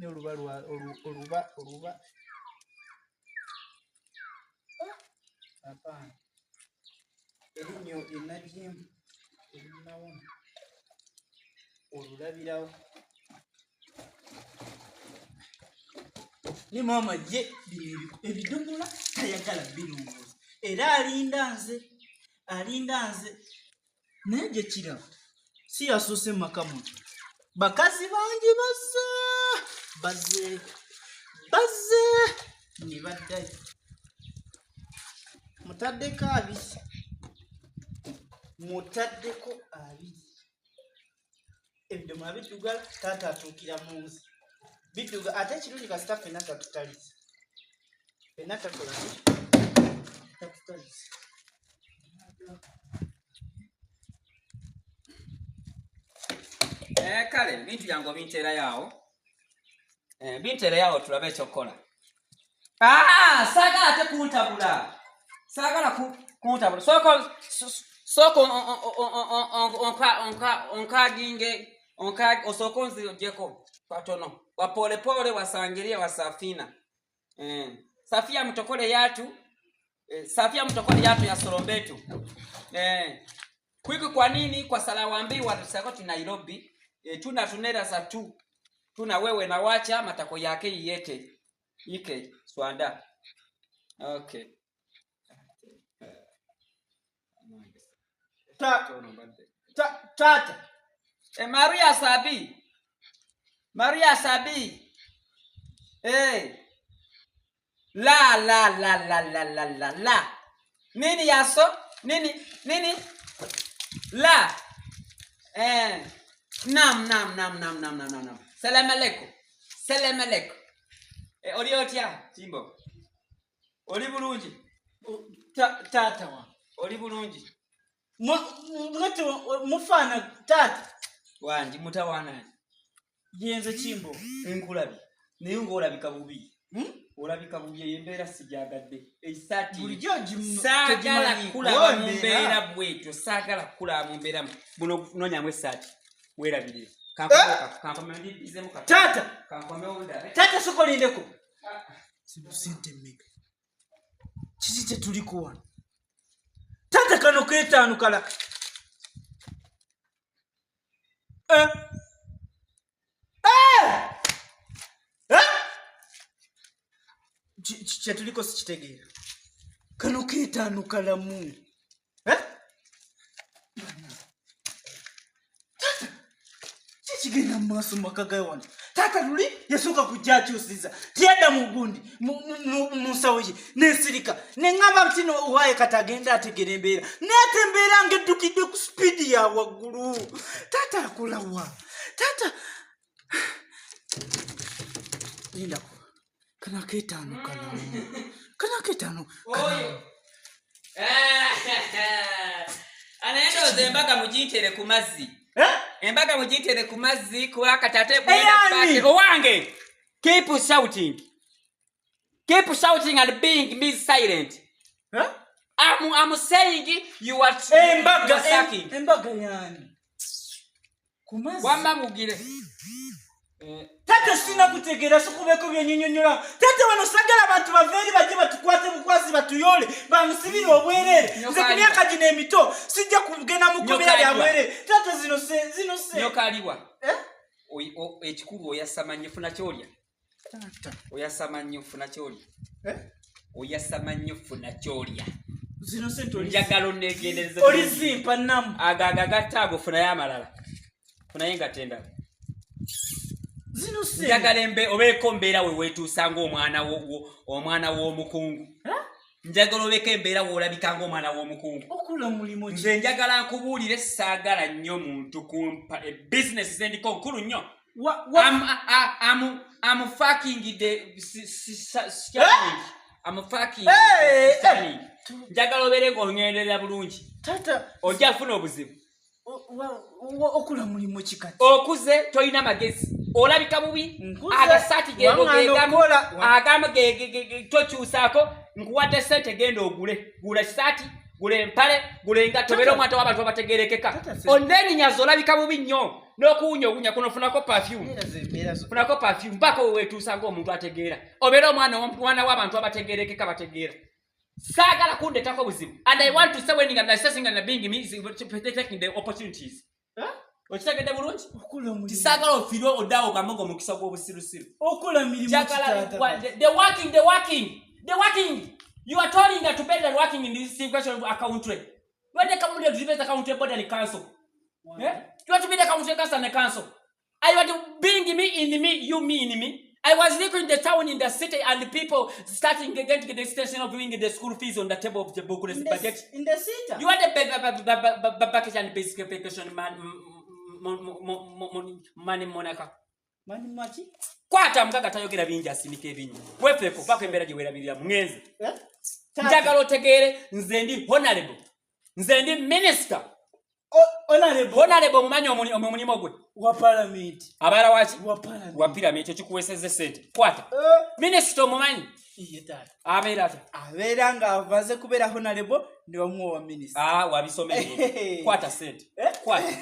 ne oluba apana erinyo enajimbu erinawo olulabirawo ne mama ye ebidomola tayagala birungoza era alinda nze naye gye kiraba si yasuuse makamu bakazi bangi bazze ne baddayo mutaddeko abiri ebidomola biddugala taata atuukira mu nsi bidduga ate ekirungi kasita ffenna tatutaliza ffenna takola tatutaliza kale bintu byange binteerayo tulabe ekyokukola. Saagala ate kuntabula. Sooka osooka onzijeko katono wapolepole wasangiria wasafina. Safia mtokole yatu ya Solombetu. Kwiki kwa nini? Kwa salawambi watusakoti Nairobi. Tunera za tu. Tuna wewe na wacha matako yake ike swanda. Okay. Taata Maria Sabi. La. Nini yaso? Nini? La. Nam. Salamu alaikum. Oliotia Timbo. Oli bulungi. Taata wa. Oli bulungi. Mwati mufana taata. Wanji mutawana. Yenze Kimbo. Nkulabi. Naye ng'olabika bubi. Olabika bubi embeera sijagadde. Eisati. Bulijjo saagala kulaba mu mbeera bwetyo. Saagala kulaba mu mbeera. Buno nonyamu esati. Weerabirire. Kankomendizemu kati. Taata. Kankomeonda. Taata sokolindeko. Ssente mmeka. Kiki kye tuliko wano? Taata kano keetaano kala. Kye tuliko sikitegeera. Kano keetaano kalamu. Kigenda mu maaso maka ga wano. Taata luli yasooka kujja akyusiza. Tiyadda mu gundi mu nsawo ye n'ensirika. Ne ŋŋamba nti no waaye kati agenda ategera embeera. N'ate embeera ng'eddukidde ku sipiidi ya waggulu. Taata akola wa? Taata lindako. Kana keetaano kalamu. Oyo. Anaenda embaga mugintere ku mazzi. Embaga mugitere ku mazzi kuba katate bwenda pake owange. Keep shouting and being silent. I'm saying you are sucking. Embaga yani. Ku mazzi. Wamba mugire. Taata sina kutegeera sikubeko byenyinyonyola. Taata wano sagala abantu baveeri bajje batukwate bukwasi batuyole bamusibire obwerere. Nze ku myaka gino emito sijja kugenda mu kkomera lya bwerere. Taata zino se. Nyokaliwa. Ekikulu oyasamanye funa kyolya. Taata. Oyasamanye funa kyolya. Oyasamanye funa kyolya. Zino se toli. Njagalo negendereze. Oli zimpa namu. Agaga gattago funa yamalala. Funa yenga tenda. Zino se. Njagala obeeko mbeera we weetuusa ng'omwana w'omukungu. Njagala obeeko embeera w'olabika ng'omwana w'omukungu. Okula mulimu ki? Nze njagala nkubuulire saagala nnyo muntu kumpa business zendiko nkulu nnyo. I'm fucking the scanning. I'm fucking scanning. Njagala obeere ng'ongenderera bulungi. Tata ojja funa obuzibu. Okula mulimu ki kati? Okuze toyina magezi. Olabika bubi agasati gendo tokyusaako nkuwadde ssente genda ogule. Gula sati gule mpale gule ngato bero mwato w'abantu abategerekeka ondeni nyazola bikabubi nnyo n'okuwunya kuno funako perfume bako wetuusa ng'omuntu ategeera obeera omwana w'abantu abategerekeka bategeera saagala kundetako buzibu and I want to say when I'm assessing and being me taking the opportunities okitegedde bulungi tisaagala ofirwe oddawo gamongo omukisa gw'obusirusiru okola mirimu the working you are telling that to pay the working in this situation country when they come to the country board and council you want to be the country council and the council I want to bring me in me you me in me I was living in the town in the city and the people starting again to get the extension of doing the school fees on the table of the book budget in the city you want the package and basic education money monaka mani machi kwata mkaga tayogera bingi asimike ebinyi wefeko pako embera gye werabirira mwenzi njagala otegeere nze ndi honorable nze ndi minister honorable mumanyi omulimo gwe wa parliament abala waki wa pyramid ekikuweseze ssente kwata minister omumanyi abeera nga avaze kubeera honorable ne bamuwa wa minister wabisomere kwata ssente kwata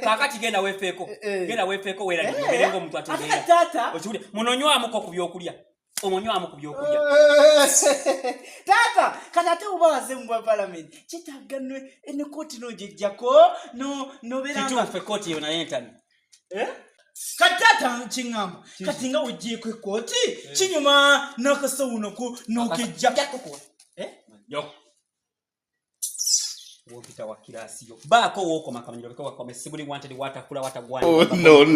kakati genda wefeeko weeragerenga omuntu ategeera okiwulira munonywamuko ku byokulya omonywamu ku byokulya taata kati ate oba waze mu parliament kitagga ne kooti n'ogijjako nobeera kituufe kooti yo naye ntani kati taata kiŋŋamba kati nga wejjeeko ekooti kinyuma n'akasawo nako n'ogijja wopita wa kirasi yo baako wookoma kamanyiro beko wakome sibuli wanted watakula watagwana no